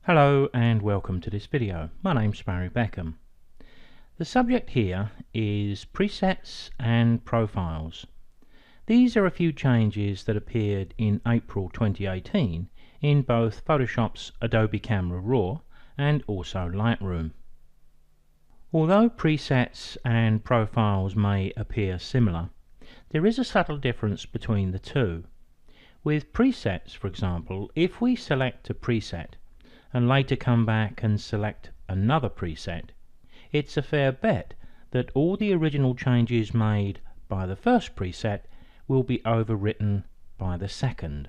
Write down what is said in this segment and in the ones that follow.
Hello and welcome to this video. My name's Beckham. The subject here is presets and profiles. These are a few changes that appeared in April 2018 in both Photoshop's Adobe Camera Raw and also Lightroom. Although presets and profiles may appear similar, there is a subtle difference between the two. With presets, for example, if we select a preset and later come back and select another preset, it's a fair bet that all the original changes made by the first preset will be overwritten by the second.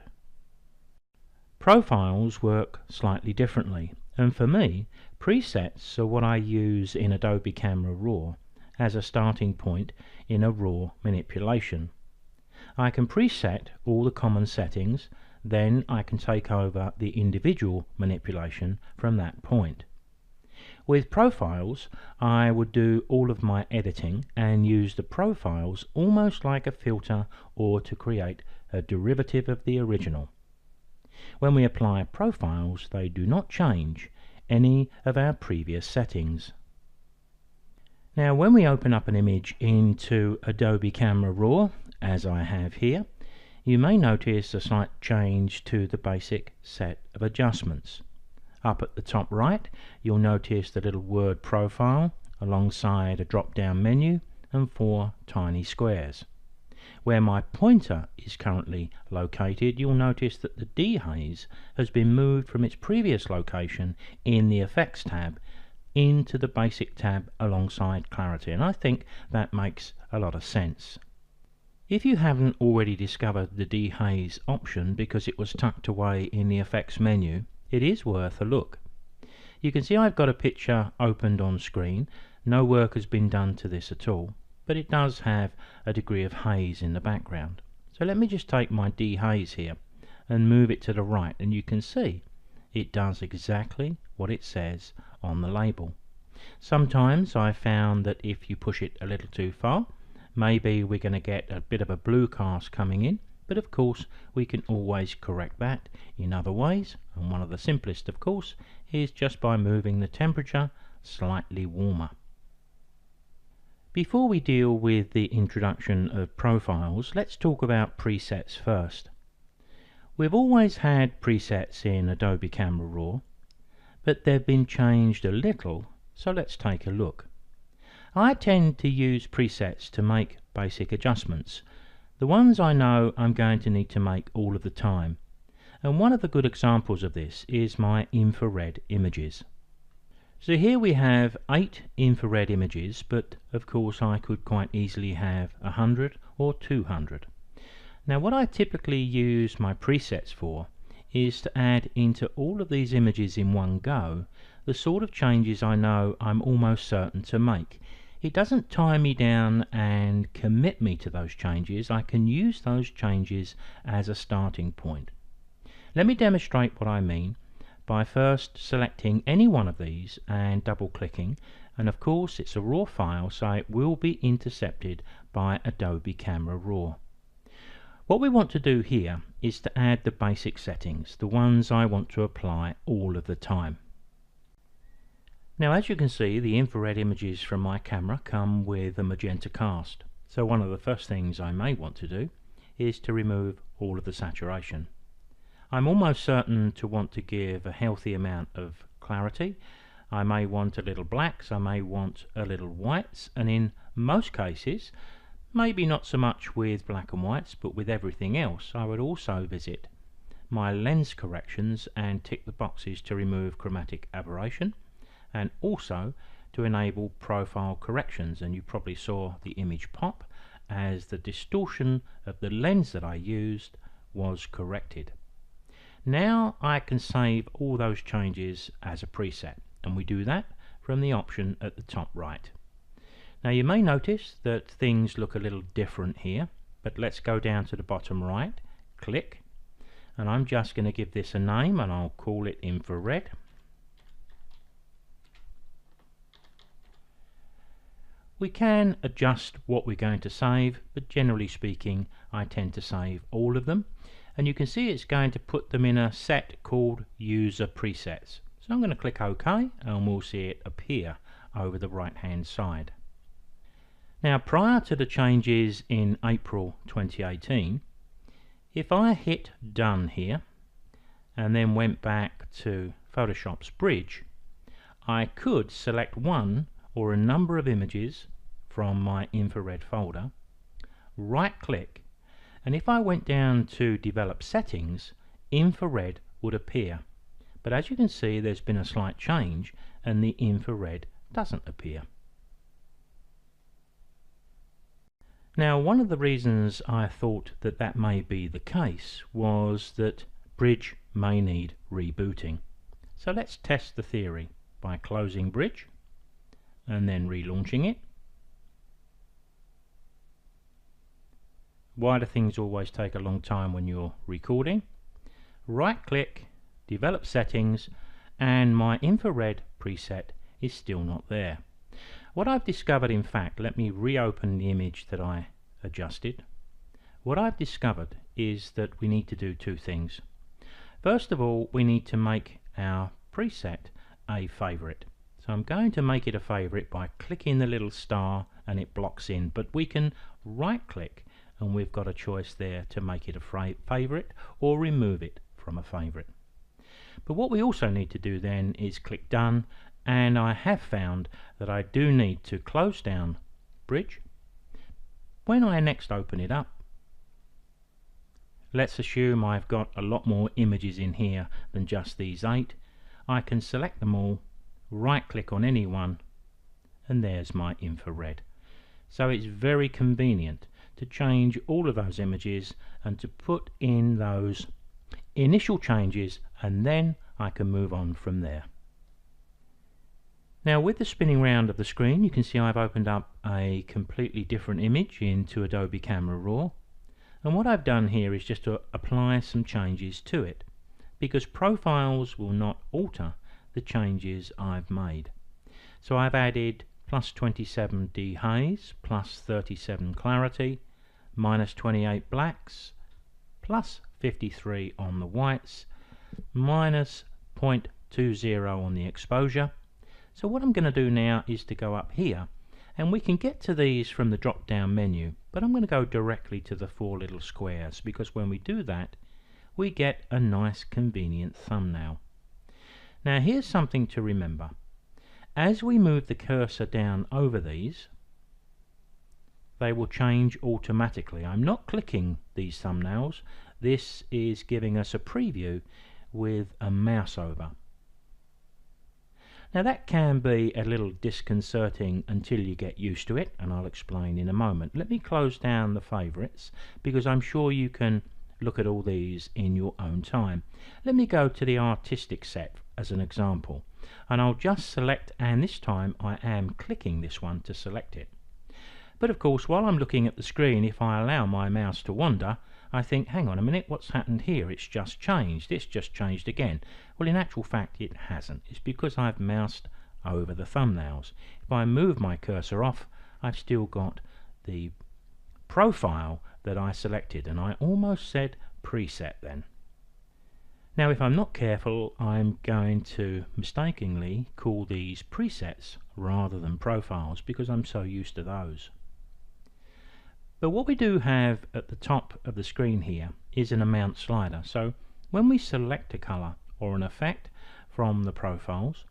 Profiles work slightly differently, and for me, presets are what I use in Adobe Camera Raw as a starting point in a RAW manipulation. I can preset all the common settings, then I can take over the individual manipulation from that point. With profiles, I would do all of my editing and use the profiles almost like a filter or to create a derivative of the original. When we apply profiles, they do not change any of our previous settings. Now, when we open up an image into Adobe Camera Raw, as I have here, you may notice a slight change to the basic set of adjustments. Up at the top right, you'll notice the little word profile alongside a drop-down menu and 4 tiny squares. Where my pointer is currently located, you'll notice that the dehaze has been moved from its previous location in the Effects tab into the Basic tab alongside Clarity, and I think that makes a lot of sense. If you haven't already discovered the dehaze option because it was tucked away in the effects menu, it is worth a look. You can see I've got a picture opened on screen. No work has been done to this at all, but it does have a degree of haze in the background. So let me just take my dehaze here and move it to the right, and you can see it does exactly what it says on the label. Sometimes I found that if you push it a little too far, maybe we're going to get a bit of a blue cast coming in, but of course we can always correct that in other ways, and one of the simplest of course is just by moving the temperature slightly warmer. Before we deal with the introduction of profiles, let's talk about presets first. We've always had presets in Adobe Camera Raw, but they've been changed a little, so let's take a look. I tend to use presets to make basic adjustments, the ones I know I'm going to need to make all of the time, and one of the good examples of this is my infrared images. So here we have 8 infrared images, but of course I could quite easily have 100 or 200. Now what I typically use my presets for is to add into all of these images in one go the sort of changes I know I'm almost certain to make. It doesn't tie me down and commit me to those changes. I can use those changes as a starting point. Let me demonstrate what I mean by first selecting any one of these and double clicking, and of course it's a raw file, so it will be intercepted by Adobe Camera Raw. What we want to do here is to add the basic settings, the ones I want to apply all of the time. Now, as you can see, the infrared images from my camera come with a magenta cast, so one of the first things I may want to do is to remove all of the saturation. I'm almost certain to want to give a healthy amount of clarity. I may want a little blacks, I may want a little whites, and in most cases, maybe not so much with black and whites, but with everything else, I would also visit my lens corrections and tick the boxes to remove chromatic aberration, and also to enable profile corrections, and you probably saw the image pop as the distortion of the lens that I used was corrected. Now I can save all those changes as a preset, and we do that from the option at the top right. Now you may notice that things look a little different here, but let's go down to the bottom right, click, and I'm just going to give this a name and I'll call it infrared. We can adjust what we're going to save, but generally speaking I tend to save all of them, and you can see it's going to put them in a set called user presets. So I'm going to click OK and we'll see it appear over the right hand side. Now prior to the changes in April 2018, if I hit Done here and then went back to Photoshop's bridge, I could select one or a number of images from my infrared folder, right click, and if I went down to Develop Settings, infrared would appear. But as you can see, there's been a slight change and the infrared doesn't appear. Now one of the reasons I thought that that may be the case was that Bridge may need rebooting. So let's test the theory by closing Bridge and then relaunching it. Why do things always take a long time when you're recording? Right click, Develop Settings, and my infrared preset is still not there. What I've discovered, in fact, let me reopen the image that I adjusted. What I've discovered is that we need to do two things. First of all, we need to make our preset a favorite. So I'm going to make it a favorite by clicking the little star and it blocks in, but we can right click and we've got a choice there to make it a favorite or remove it from a favorite. But what we also need to do then is click Done, and I have found that I do need to close down Bridge. When I next open it up, let's assume I've got a lot more images in here than just these 8. I can select them all, right click on any one, and there's my infrared. So it's very convenient to change all of those images and to put in those initial changes, and then I can move on from there. Now with the spinning round of the screen, you can see I've opened up a completely different image into Adobe Camera Raw, and what I've done here is just to apply some changes to it, because profiles will not alter the changes I've made. So I've added plus 27 dehaze, plus 37 clarity, minus 28 blacks, plus 53 on the whites, minus 0.20 on the exposure. So what I'm going to do now is to go up here, and we can get to these from the drop down menu, but I'm going to go directly to the 4 little squares, because when we do that we get a nice convenient thumbnail. Now here's something to remember. As we move the cursor down over these, they will change automatically. I'm not clicking these thumbnails. This is giving us a preview with a mouse over. Now that can be a little disconcerting until you get used to it, and I'll explain in a moment. Let me close down the favorites, because I'm sure you can look at all these in your own time. Let me go to the artistic set as an example, and I'll just select, and this time I am clicking this one to select it. But of course, while I'm looking at the screen, if I allow my mouse to wander, I think, hang on a minute, what's happened here? It's just changed. It's just changed again. Well, in actual fact, it hasn't. It's because I've moused over the thumbnails. If I move my cursor off, I've still got the profile that I selected, and I almost said preset then. Now, if I'm not careful, I'm going to mistakenly call these presets rather than profiles, because I'm so used to those. But what we do have at the top of the screen here is an amount slider. So when we select a color or an effect from the profiles,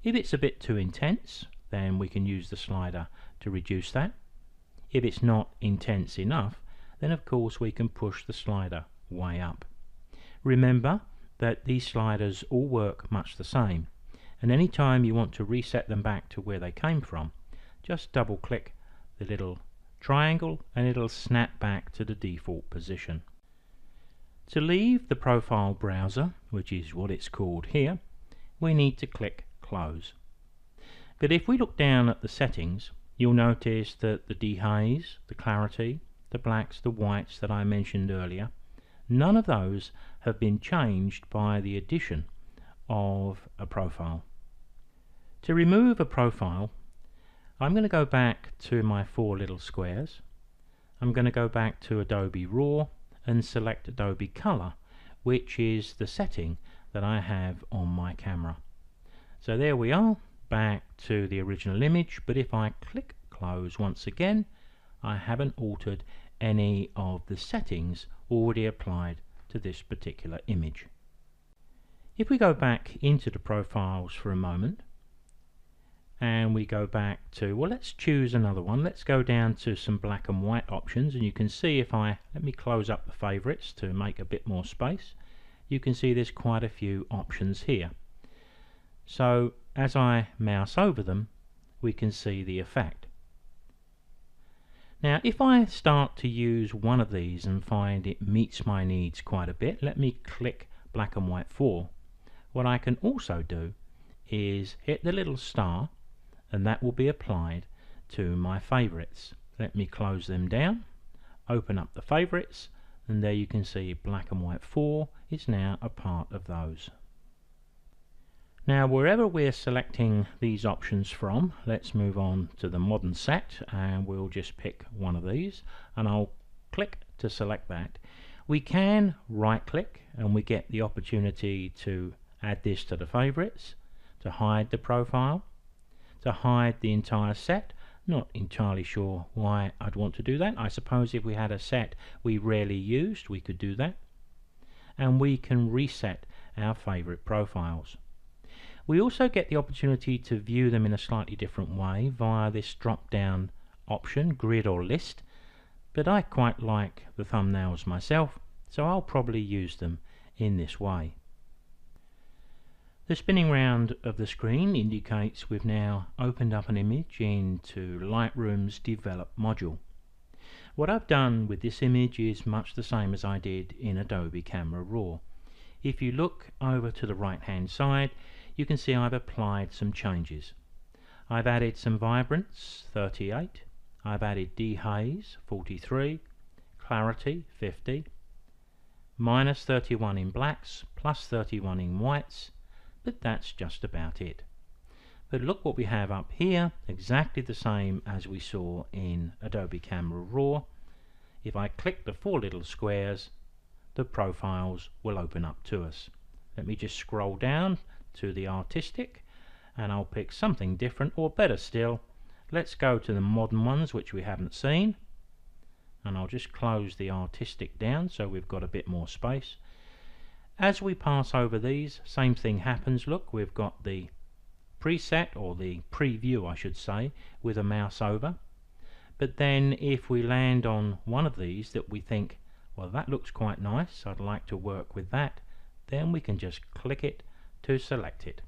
if it's a bit too intense, then we can use the slider to reduce that. If it's not intense enough, then of course we can push the slider way up. Remember that these sliders all work much the same, and any time you want to reset them back to where they came from, just double click the little triangle and it'll snap back to the default position. To leave the profile browser, which is what it's called here, we need to click close. But if we look down at the settings, you'll notice that the dehaze, the clarity, the blacks, the whites that I mentioned earlier, none of those have been changed by the addition of a profile. To remove a profile, I'm going to go back to my 4 little squares. I'm going to go back to Adobe Raw and select Adobe Color, which is the setting that I have on my camera. So there we are, back to the original image, but if I click close once again, I haven't altered any of the settings already applied to this particular image. If we go back into the profiles for a moment, and we go back to, well, let's choose another one. Let's go down to some black and white options, and you can see if let me close up the favorites to make a bit more space. You can see there's quite a few options here. So as I mouse over them, we can see the effect. Now if I start to use one of these and find it meets my needs quite a bit, let me click black and white 4. What I can also do is hit the little star, and that will be applied to my favorites. Let me close them down, open up the favorites, and there you can see black and white 4 is now a part of those. Now wherever we're selecting these options from, let's move on to the modern set, and we'll just pick one of these, and I'll click to select that. We can right click and we get the opportunity to add this to the favorites, to hide the profile, to hide the entire set. Not entirely sure why I'd want to do that. I suppose if we had a set we rarely used, we could do that. And we can reset our favorite profiles. We also get the opportunity to view them in a slightly different way via this drop down option, grid or list, but I quite like the thumbnails myself, so I'll probably use them in this way. The spinning round of the screen indicates we've now opened up an image into Lightroom's Develop module. What I've done with this image is much the same as I did in Adobe Camera Raw. If you look over to the right hand side, you can see I've applied some changes. I've added some vibrance, 38. I've added dehaze, 43. Clarity, 50. Minus 31 in blacks, plus 31 in whites. But that's just about it. But look what we have up here, exactly the same as we saw in Adobe Camera Raw. If I click the 4 little squares, the profiles will open up to us. Let me just scroll down to the artistic, and I'll pick something different, or better still, let's go to the modern ones which we haven't seen, and I'll just close the artistic down so we've got a bit more space. As we pass over these, same thing happens. Look, we've got the preset, or the preview I should say, with a mouse over. But then if we land on one of these that we think, well, that looks quite nice, I'd like to work with that, then we can just click it to select it.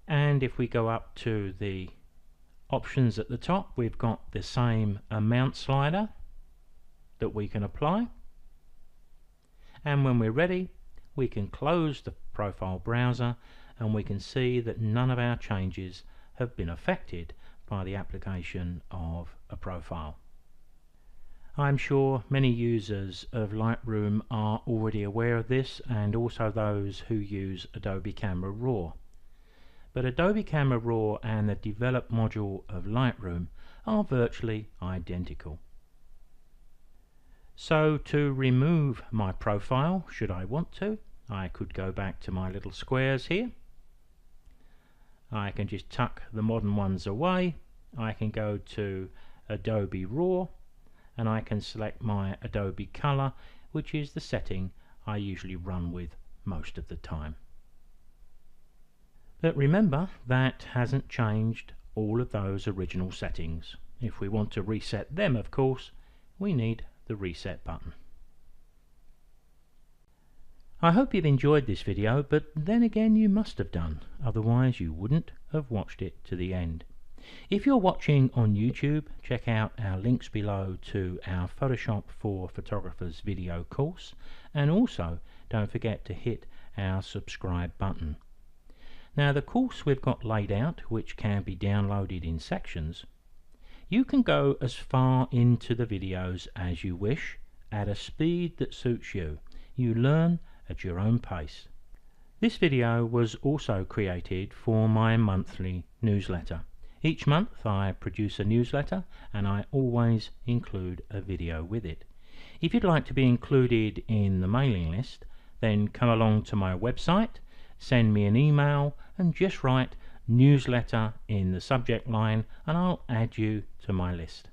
And if we go up to the options at the top, we've got the same amount slider that we can apply. And when we're ready, we can close the profile browser, and we can see that none of our changes have been affected by the application of a profile. I'm sure many users of Lightroom are already aware of this, and also those who use Adobe Camera Raw. But Adobe Camera Raw and the Develop module of Lightroom are virtually identical. So to remove my profile, should I want to, I could go back to my little squares here. I can just tuck the modern ones away. I can go to Adobe Raw, and I can select my Adobe Color, which is the setting I usually run with most of the time. But remember, that hasn't changed all of those original settings. If we want to reset them, of course, we need the reset button. I hope you've enjoyed this video, but then again you must have done, otherwise you wouldn't have watched it to the end. If you're watching on YouTube, check out our links below to our Photoshop for Photographers video course, and also don't forget to hit our subscribe button. Now the course we've got laid out, which can be downloaded in sections, you can go as far into the videos as you wish at a speed that suits you. You learn at your own pace. This video was also created for my monthly newsletter. Each month I produce a newsletter, and I always include a video with it. If you'd like to be included in the mailing list, then come along to my website send me an email and just write newsletter in the subject line and I'll add you to my list.